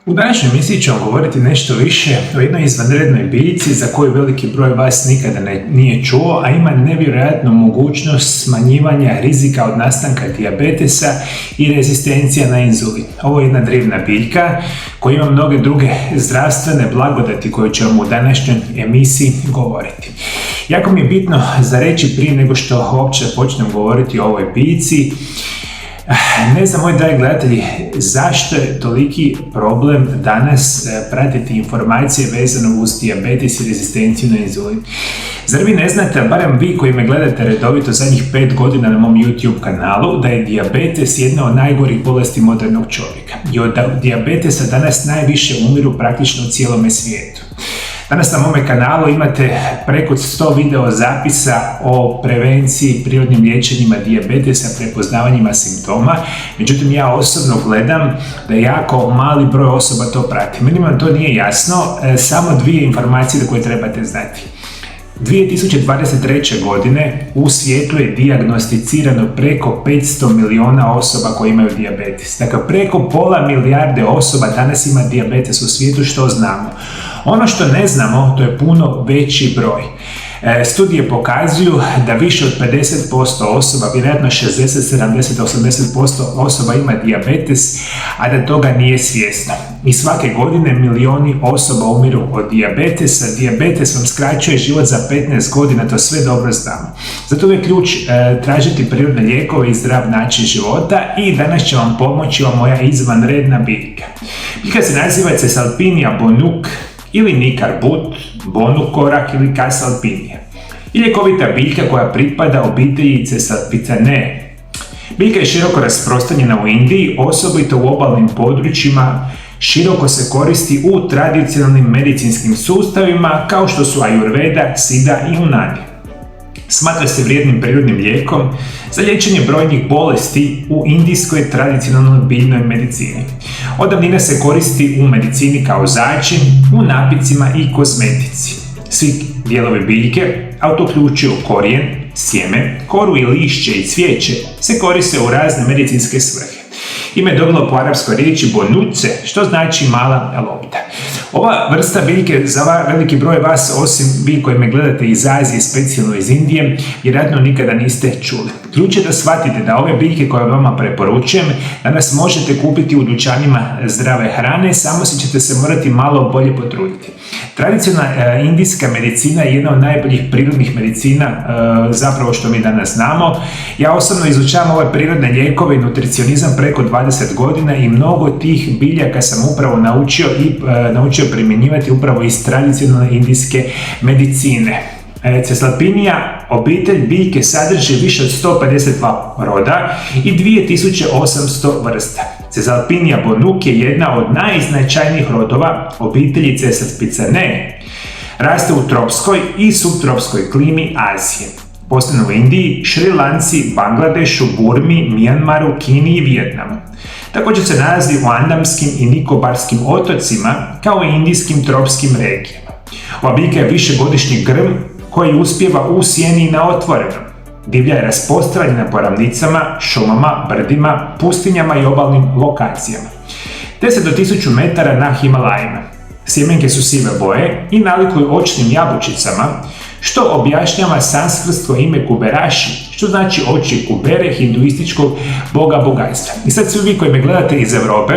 U današnjoj emisiji ćemo govoriti nešto više o jednoj izvanrednoj biljci za koju veliki broj vas nikada nije čuo, a ima nevjerojatnu mogućnost smanjivanja rizika od nastanka dijabetesa i rezistencija na inzulin. Ovo je jedna drevna biljka koja ima mnoge druge zdravstvene blagodati koje ćemo u današnjoj emisiji govoriti. Jako mi je bitno za reći prije nego što uopće počnem govoriti o ovoj biljci. Ne znam, moji dragi gledatelji, zašto je toliki problem danas pratiti informacije vezano uz dijabetes i rezistenciju na inzulin. Zar vi ne znate, barem vi koji me gledate redovito zadnjih 5 godina na mom YouTube kanalu, da je dijabetes jedna od najgorih bolesti modernog čovjeka i od dijabetesa danas najviše umiru praktično u cijelome svijetu. Danas na mome kanalu imate preko 100 video zapisa o prevenciji, prirodnim liječenjima dijabetesa, prepoznavanjima simptoma. Međutim, ja osobno gledam da jako mali broj osoba to prati. Meni vam to nije jasno, samo dvije informacije koje trebate znati. 2023. godine u svijetu je dijagnosticirano preko 500 miliona osoba koji imaju dijabetes. Dakle, preko pola milijarde osoba danas ima dijabetes u svijetu, što znamo. Ono što ne znamo, to je puno veći broj. Studije pokazuju da više od 50% osoba, vjerojatno 60, 70, 80% osoba ima dijabetes, a da toga nije svjesno. I svake godine milioni osoba umiru od dijabetesa. Dijabetes vam skraćuje život za 15 godina, to sve dobro znamo. Zato je ključ tražiti prirodne lijekove i zdrav način života i danas će vam pomoći ova moja izvanredna biljka. Biljka se naziva Caesalpinia bonuk ili Nikarbut, bonukorak ili Caesalpinia. I ljekovita biljka koja pripada obitelji Caesalpicinae. Biljka je široko rasprostranjena u Indiji, osobito u obalnim područjima. Široko se koristi u tradicionalnim medicinskim sustavima kao što su Ayurveda, Siddha i Unani. Smatra se vrijednim prirodnim lijekom za liječenje brojnih bolesti u indijskoj tradicionalnoj biljnoj medicini. Od davnina se koristi u medicini kao začin, u napitcima i kozmetici. Svi dijelovi biljke, a to uključuju korijen, sjeme, koru i lišće i cvijeće, se koriste u razne medicinske svrhe. Ime je dobilo po arapskoj riječi bonuce, što znači mala lopta. Ova vrsta biljke za veliki broj vas, osim vi koji me gledate iz Azije, specijalno iz Indije, vjerojatno nikada niste čuli. Ključ je da shvatite da ove biljke koje vama preporučujem danas možete kupiti u dućanima zdrave hrane, samo ćete se morati malo bolje potruditi. Tradicionalna indijska medicina je jedna od najboljih prirodnih medicina zapravo što mi danas znamo. Ja osobno izučavam ove prirodne lijekove i nutricionizam preko 20 godina i mnogo tih biljaka sam upravo naučio primjenjivati upravo iz tradicionalne indijske medicine. Caesalpinia, obitelj biljke, sadrži više od 152 roda i 2800 vrsta. Caesalpinia bonuk je jedna od najznačajnijih rodova obitelji Caesalpicinae. Raste u tropskoj i subtropskoj klimi Azije. Posebno u Indiji, Šri Lanci, Bangladešu, Burmi, Mijanmaru, Kini i Vijetnamu. Također se nalazi u Andamskim i Nikobarskim otocima kao i indijskim tropskim regijama. Ova biljka je višegodišnji grm koji uspijeva u sjeni i na otvorenom. Divlja je rasprostranjena po ravnicama, šumama, brdima, pustinjama i obalnim lokacijama. 10 do 1000 metara na Himalajima. Sjemenke su sive boje i nalikuju očnim jabučicama, što objašnjava sanskrtsko ime Kuberaši, što znači oči Kubere, hinduističkog boga bogajstva. I sad svi vi koji me gledate iz Europe,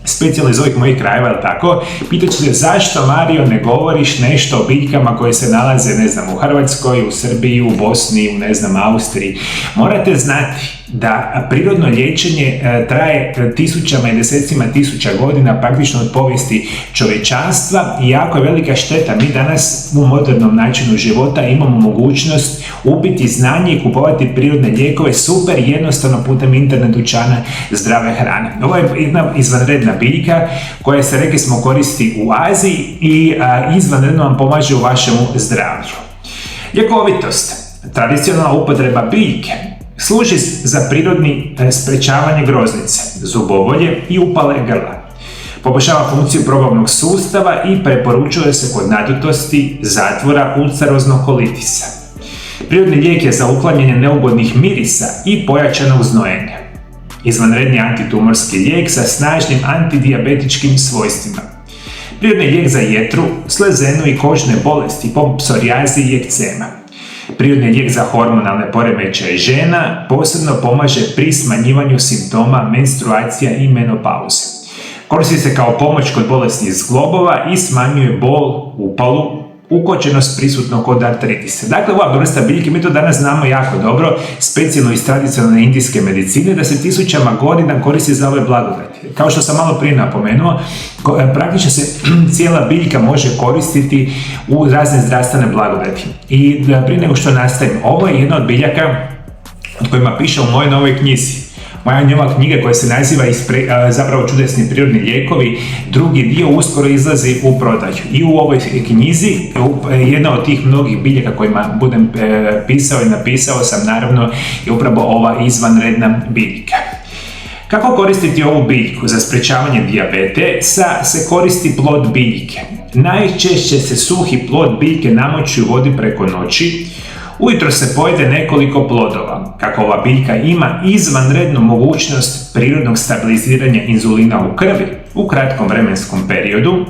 specijalno iz ovih mojih krajeva, ili tako, pitat ćete zašto, Mario, ne govoriš nešto o biljkama koje se nalaze, ne znam, u Hrvatskoj, u Srbiji, u Bosni, u, ne znam, Austriji. Morate znati da prirodno liječenje traje tisućama i desecima tisuća godina, praktično od povijesti čovječanstva, i jako je velika šteta. Mi danas u modernom načinu života imamo mogućnost upiti znanje i kupovati prirodne lijekove super jednostavno putem internet dućana zdrave hrane. Ovo je jedna izvanredna biljka koja se, rekli smo, koristi u Aziji i izvanredno vam pomaže u vašemu zdravlju. Ljekovitost. Tradicionalna upotreba biljke služi za prirodni sprečavanje groznice, zubobolje i upale grla. Poboljšava funkciju probavnog sustava i preporučuje se kod nadutosti, zatvora, ulceroznog kolitisa. Prirodni lijek je za uklanjanje neugodnih mirisa i pojačanog znojenja. izvanredni antitumorski lijek sa snažnim antidijabetičkim svojstvima. Prirodni lijek za jetru, slezenu i kožne bolesti poput psorijaze i ekcema. Prirodni lijek za hormonalne poremećaje žena posebno pomaže pri smanjivanju simptoma menstruacija i menopauze. Koristi se kao pomoć kod bolesnih zglobova i smanjuje bol, upalu, ukočenost prisutno kod artritisa. Dakle, ova vrsta biljke, mi to danas znamo jako dobro, specijalno iz tradicionalne indijske medicine, da se tisućama godina koristi za ove blagodati. Kao što sam malo prije napomenuo, praktično se cijela biljka može koristiti u razne zdravstvene blagodati. I prije nego što nastavim, ovo je jedna od biljaka od kojima piše u mojoj novoj knjizi. Moja nova knjiga koja se naziva zapravo Čudesni prirodni lijekovi, drugi dio uskoro izlazi u prodaju. I u ovoj knjizi jedna od tih mnogih biljaka kojima budem pisao i napisao sam naravno je upravo ova izvanredna biljka. Kako koristiti ovu biljku za sprečavanje dijabetesa? Se koristi plod biljke. Najčešće se suhi plod biljke namoči u vodi preko noći. Ujutro se pojede nekoliko plodova. Kako ova biljka ima izvanrednu mogućnost prirodnog stabiliziranja inzulina u krvi u kratkom vremenskom periodu,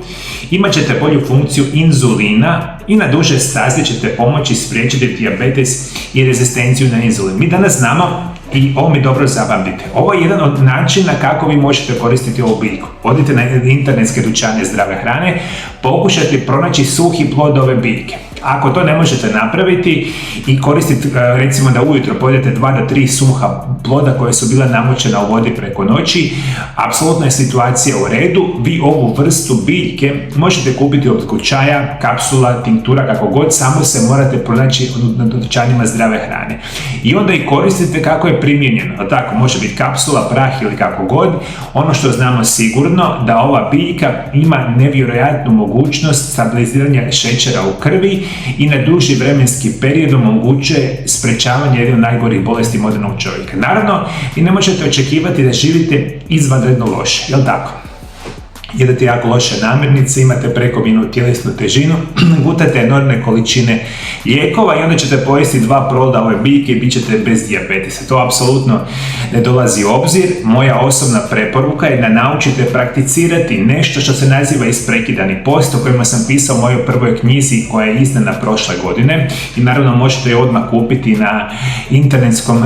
imat ćete bolju funkciju inzulina i na duže staze ćete pomoći spriječiti dijabetes i rezistenciju na inzulin. Mi danas znamo, i ovo mi dobro zapamtite, ovo je jedan od načina kako vi možete koristiti ovu biljku. Odite na internetske dućane zdrave hrane, pokušajte pronaći suhi plod ove biljke. Ako to ne možete napraviti i koristiti, recimo da ujutro pojedete 2 do 3 suha ploda koje su bila namočena u vodi preko noći, apsolutno je situacija u redu. Vi ovu vrstu biljke možete kupiti od čaja, kapsula, tinktura, kako god, samo se morate pronaći na dućanima zdrave hrane. I onda i koristite kako je primijenjeno. Tako, može biti kapsula, prah ili kako god. Ono što znamo sigurno da ova biljka ima nevjerojatnu mogućnost stabiliziranja šećera u krvi i na duži vremenski period omogućuje sprečavanje jedne od najgorih bolesti modernog čovjeka. Naravno, i ne možete očekivati da živite izvanredno loše, jel tako? Jedete jako loše namirnice, imate prekomjernu tjelesnu težinu, gutate enormne količine lijekova i onda ćete pojesti 2 ploda ove biljke i bit ćete bez dijabetesa. To apsolutno ne dolazi u obzir. Moja osobna preporuka je da naučite prakticirati nešto što se naziva isprekidani post, o kojima sam pisao u mojoj prvoj knjizi koja je izdana prošle godine i naravno možete je odmah kupiti na internetskom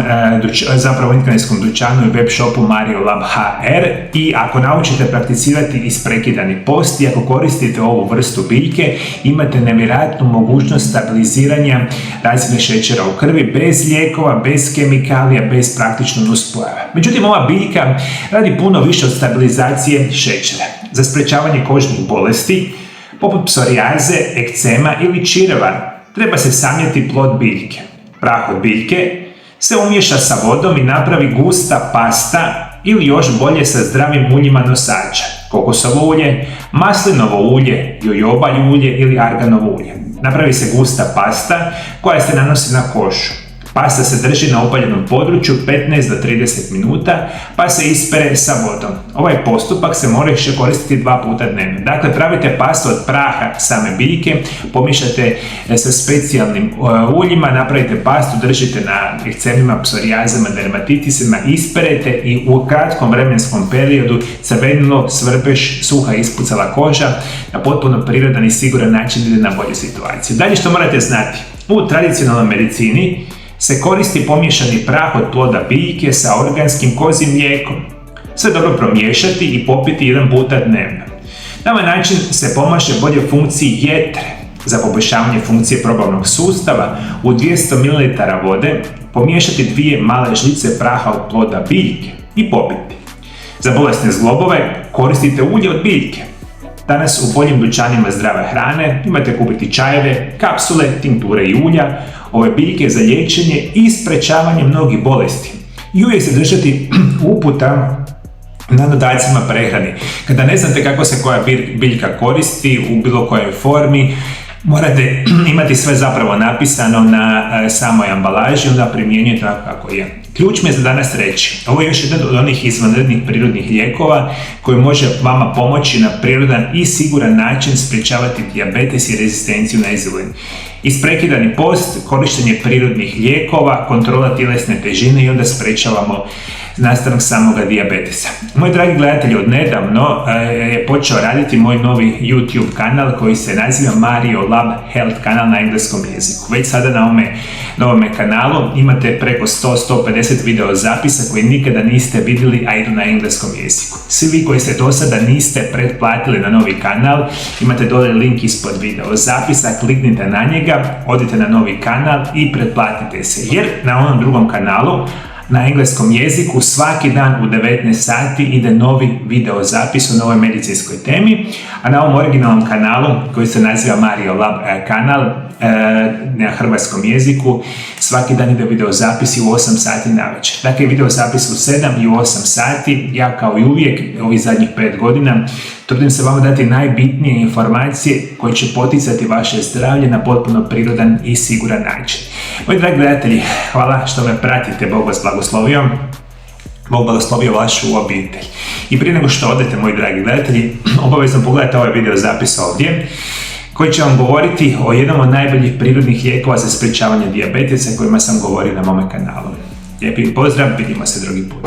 dućanu i web shopu Mariolab HR. I ako naučite prakticirati isprekidani post i ako koristite ovu vrstu biljke, imate nevjerojatnu mogućnost stabiliziranja razine šećera u krvi bez lijekova, bez kemikalija, bez praktično nuspojava. Međutim, ova biljka radi puno više od stabilizacije šećera. Za sprečavanje kožnih bolesti, poput psorijaze, ekcema ili čireva, treba se samljeti plod biljke. Prah od biljke se umiješa sa vodom i napravi gusta pasta ili još bolje sa zdravim uljima nosača, kokosovo ulje, maslinovo ulje, jojoba ulje ili arganovo ulje. Napravi se gusta pasta koja se nanosi na kožu. Pasta se drži na opaljenom području 15 do 30 minuta pa se ispere sa vodom. Ovaj postupak se mora još koristiti 2 puta dnevno. Dakle, pravite pastu od praha same biljke, pomiješate sa specijalnim uljima, napravite pastu, držite na ekcemima, psorijazama, dermatitisima, isperete i u kratkom vremenskom periodu crvenilo, svrpeš, suha ispucala koža na potpuno prirodan i siguran način ide na bolju situaciju. Dalje što morate znati, u tradicionalnoj medicini se koristi pomiješani prah od ploda biljke sa organskim kozjim mlijekom. Sve dobro promiješati i popiti 1 puta dnevno. Na ovaj način se pomaže bolje funkciji jetre. Za poboljšavanje funkcije probavnog sustava u 200 ml vode pomiješati 2 male žlice praha od ploda biljke i popiti. Za bolesne zglobove koristite ulje od biljke. Danas u boljim dućanima zdrave hrane imate kupiti čajeve, kapsule, tinkture i ulja, ove biljke za liječenje i sprečavanje mnogih bolesti. I uvijek se držati uputa na dodacima prehrani. Kada ne znate kako se koja biljka koristi u bilo kojoj formi, morate imati sve zapravo napisano na samoj ambalaži, onda primjenjujete tako kako je. Ključ mi je za danas reći, ovo je još jedan od onih izvanrednih prirodnih lijekova koji može vama pomoći na prirodan i siguran način sprječavati dijabetes i rezistenciju na inzulin. Isprekidani post, korištenje prirodnih lijekova, kontrola tjelesne težine i onda sprječavamo nastanak samoga dijabetesa. Moji dragi gledatelji, odnedavno je počeo raditi moj novi YouTube kanal koji se naziva Mario Lab Health kanal na engleskom jeziku. Već sada na ovome kanalu imate preko 100-150 video zapisa koji nikada niste vidjeli, a idu na engleskom jeziku. Svi vi koji ste do sada niste pretplatili na novi kanal, imate dole link ispod video zapisa, kliknite na njega, odite na novi kanal i pretplatite se, jer na onom drugom kanalu na engleskom jeziku svaki dan u 19 sati ide novi video zapis o novoj medicinskoj temi, a na ovom originalnom kanalu koji se naziva Mario Lab kanal na hrvatskom jeziku svaki dan ide video zapisi u 8 sati navečer. Dakle, video zapis u 7 i u 8 sati. Ja kao i uvijek ovih zadnjih 5 godina trudim se vama dati najbitnije informacije koje će poticati vaše zdravlje na potpuno prirodan i siguran način. Moji dragi gledatelji, hvala što me pratite, Bog vas blagoslovio. Bog blagoslovio vašu obitelj. I prije nego što odete, moji dragi gledatelji, obavezno pogledajte ovaj video zapis ovdje, koji će vam govoriti o jednom od najboljih prirodnih lijekova za sprječavanje dijabetesa kojima sam govorio na mome kanalu. Lijepi pozdrav, vidimo se drugi put.